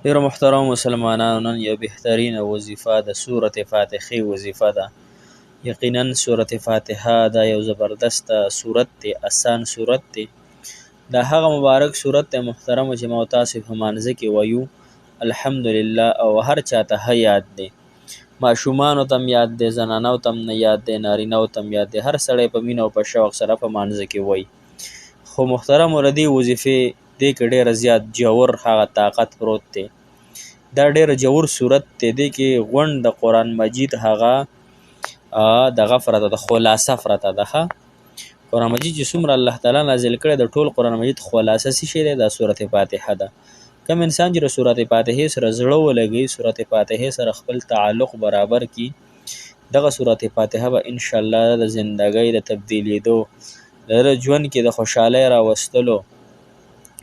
ډیرو محترم مسلمانانو، نن یو بهترینه وظیفه د سورة فاتحې وظیفه ده. یقینا سورة فاتحه دا یو زبردست سورت دی، اسان سورت دی. دا هغه مبارک سورت دی محترم چې ما تاسو په مانځه کې وایو الحمدلله، او هر چاته ښه یاد دی. ماشومانو تم یاد دی، زنانو تم نه یاد دی، نارینه‌و تم یاد دی. هر سړی په مینه او په شوق سره په مانځه کې وایي. خو محترم ردی وظیفې دې کې ډېر زیات جوور هغه طاقت پروت دی. دا ډېر جوور صورت دی. دې کې غونډ د قرآن مجید هغه دغه پرته ده، خلاصه پرته ده. قرآن مجید چې څومره الله تعالی نازل کړی د ټول قرآن مجید خلاصه څه شی دی؟ دا سورة فاتحه ده. کوم انسان چې د سورة فاتحې سره زړه ولګي، سورة فاتحې سره خپل تعلق برابر کی، دغه سورة فاتحه به انشاءالله د زندګۍ د تبدیلیدو، د ژوند کې د خوشحالۍ راوستلو،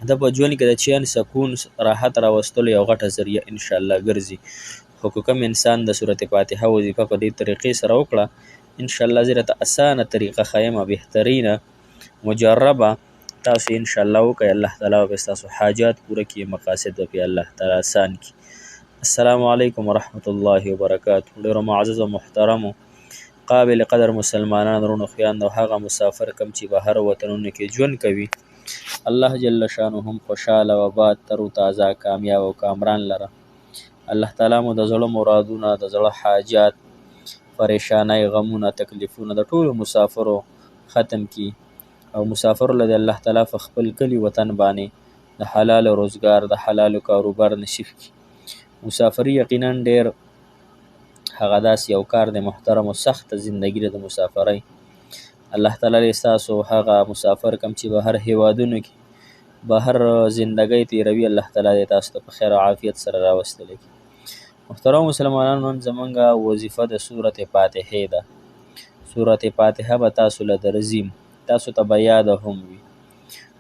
د په ژوند کې د چین سکون راحت راوستلو یو غټه ذریعه انشاءالله ګرځي. خو کوم انسان د سورة فاتحه وظیفه په دې طریقې سره وکړه، انشاءالله زه درته اسانه طریقه ښیمه، بهترینه مجربه. تاسو انشاءالله وکړئ، الله تعالی به ستاسو حاجات پوره کړي، مقاصد به الله تعالی آسان کړي. السلام علیکم ورحمة الله وبرکاته. ډېرو معزز او محترمو قابل قدر مسلمانان ورونو خویندو، هغه مسافر کم چې بهر وطنونو کې ژوند کوي، الله جل شانه هم خوشحاله و آباد تر و تازه کامیاب او کامران لره. الله تعالی مو د زړه مرادونه، د زړه حاجات، پریشانۍ، غمونه، تکلیفونه د ټولو مسافرو ختم کی، او مسافر له الله تعالی په خپل کلی وطن باندې د حلال روزګار، د حلال کاروبار نصیب کی. مسافری یقینا ډیر هغه داسې یو کار دی محترم او سخت زندگی د مسافرۍ. الله تعالی ستاسو هغه مسافر کم چې بهر هیوادونو کې بهر زندګۍ تیروي، الله تعالی تاسو ته په خیر او عافیت سره راوستلی کی. محترم مسلمانانو، نن زمونږ وظیفه د سورة فاتحې ده. سورة فاتحه به تاسو له درځیم، تاسو ته به یاده هم وي.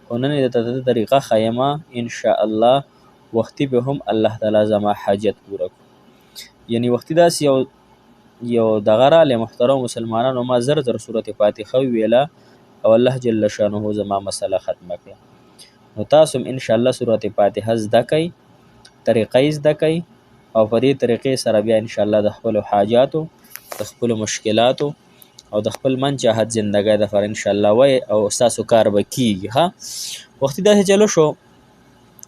خو نن یې درته طریقه ښیمه انشاءالله، وختي به هم الله تعالی زما حاجت پوره کړو. یعنی وختي داسې یو دغه رالی محترم مسلمانانو، ما زر سورة فاتحه ویله او الله جل شانه زما مسله ختمه کړه. نو تاسو هم انشاءالله سورة فاتحه زده کئ، طریقه یې زده کئ، او په دې طریقې سره بیا انشاءالله د خپلو حاجاتو، د خپلو مشکلاتو او د خپل من چاهت زندګۍ دپاره انشاءالله وایي، او ستاسو کار به کیږي. وختي داسې چلو شو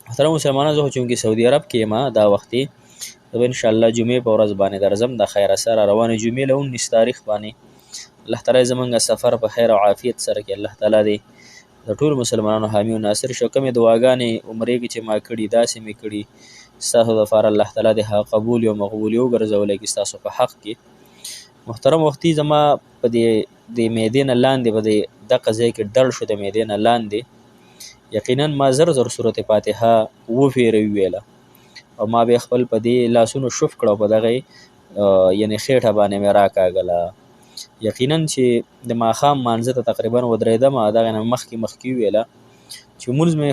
محترم مسلمانانو، زه خو چونکې سعودي عرب کې یم، دا وختي زه به انشاءالله جمعې په ورځ باندې درځم، د خیره سره روانې جمعې له 19 تاریخ باندې. الله تعالی زمونږ سفر په خیر او عافیت سره کې الله تعالی دی د ټولو مسلمانانو حامی او ناصر شو. کومې دعاګانې عمرې کې چې ما کړي داسې مې کړي، ستاسو دپاره الله تعالی دې هغه قبول او مقبول وګرځولی کړي ستاسو په حق کې. محترم وختي زما په دې معدې نه لاندې په دغه ځای کې ډړ شو، د معدې نه لاندې یقینا ما زر سورة فاتحه وفیرې وویله، او ما بیا خپل په دې لاسونو شف کړه، په دغه یعنې خېټه باندې مې راکاږله. یقینا چې د ماښام مانځه ته تقریبا ودرېدم، دغې نه مخکې ویله چې مونځ مې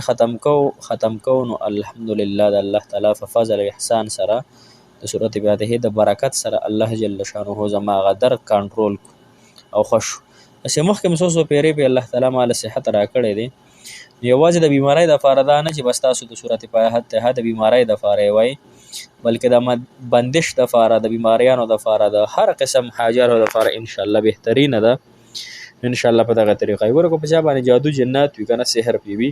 ختم کو نو الحمدلله د الله تعالی په فضل او احسان سره د سورة فاتحې د برکت سره الله جل شانه زما هغه درد کنټرول او خوښ شو. داسې مخکې مې څو پیرې په الله تعالی ما له صحت راکړی دی. یوازې د بیمارۍ دپاره دا نه چې بس تاسو د سورة فاتحه د بیمارۍ دپاره یې وایي، بلکې د بندش دپاره، د بیماریانو دپاره، د هر قسم حاجاتو دپاره انشاءالله بهترینه ده. انشاءالله په دغه طریقه یې ورکو. په چا باندې جادو جنات وي که نه، سحر پې وي،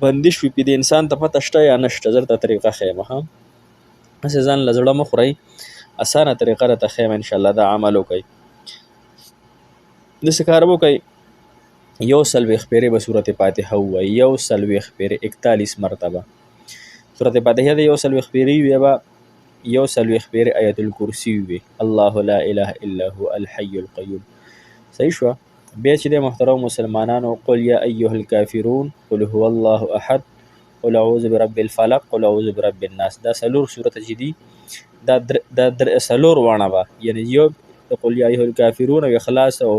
بندش وي پې، د انسان ته پته شته یا نشته، زه درته طریقه ښیمه. هسې ځان له زړه مه خورئ، اسانه طریقه درته ښیمه انشاءالله، دا عمل وکئ. داسې کار وکئ، 41 پیرې به سورة فاتحه ووایي، 41 پیرې 41 مرتبه سورة فاتحه د 41 پیرې وي، به 41 پیرې آیت الکرسي وي، الله لا اله الا هو الحي القیوم. صحیح شوه. بیا چې د محترم مسلمانانو قل یا ایها الکافرون، قل هو الله احد، قل اعوذ برب الفلق، قل اعوذ برب الناس، دا څلور صورته چې دي دا څلور واڼه به، یعنې یو د قل یا ایها الکافرون او اخلاص او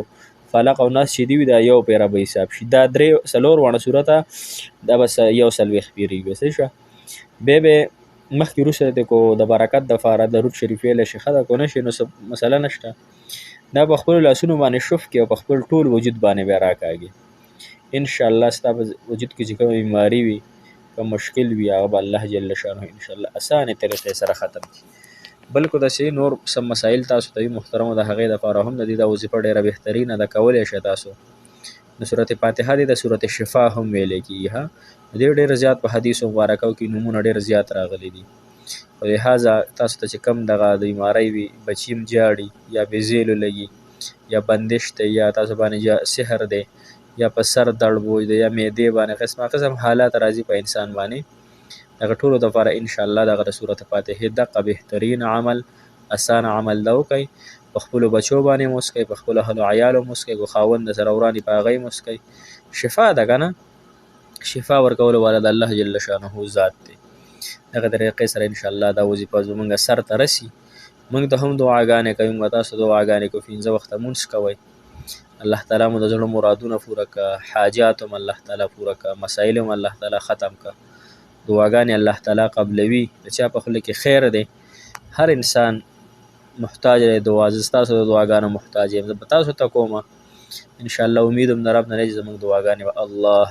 فلق او ناس چې دي وي، دا یو پیره به حساب شي. دا څلور واڼه صورته دا به 41 پیرې وي. صحیح شوه. بیا به مخکې وروسته د برکت دپاره درود شریف ویلی شي، ښه ده، که نه شي نو مسله نشته. دا په خپلو لاسونو باندې شف کړي او په خپل ټول وجود باندې بیا راکاږي. انشاءالله ستا په وجود کې چې کومه بیماري وي، کوم مشکل وي هغه به الله جل شانه انشاءالله اسانه طریقې سره ختم کړي. بل کو داسې نور سم مسایل تاسو ته محترمو د هغې دپاره هم د دې دا وظیفه ډېره بهترینه ده، کولی شئ تاسو. د سورت فاتحه دی د سورت شفا هم ویلی کېږي. ها د دې ډېر زیات په حدیثو مبارکو کې نومونه ډېر زیات راغلي دي. په لحاظه تاسو ته چې کم دغه د بیمارۍ وي، بچي هم جاړي یا بېزیلو لګي یا بندش دی یا تاسو باندې سحر دی یا په سر درد بوج دی یا معدې باندې قسمه قسم حالات راځي په انسان باندې، دغه ټولو دپاره انشاءالله دغه د سورت فاتحې دغه بهترین عمل اسان عمل ده وکئ. په خپلو بچو باندې موسکئ، په خپلو اهلو عیالو موسکئ، که خاوند سره وران دي په هغه یې موسکئ. شفا ده که نه، شفا ورکولو والا د الله جل شانه ذات دی. دغه طریقې سره انشاءالله دا وظیفه زموږ سر ته رسي. موږ ته هم دعاګانې کوي، موږ تاسو دعاګانې کوو، 15 وخته مونځ کوئ. الله تعالی مو د زړه مرادونه پوره کړه، حاجات هم الله تعالی پوره کړه، مسایل هم الله تعالی ختم کړه. دعاګانې الله تعالی قبلوي. د چا په خوله کې خیر دی، هر انسان محتاج دی دعا. زه ستاسو د دعاګانو محتاج یم، زه به تاسو ته کومه انشاءالله. امید هم د رب نه دی چې زموږ دعاګانې به الله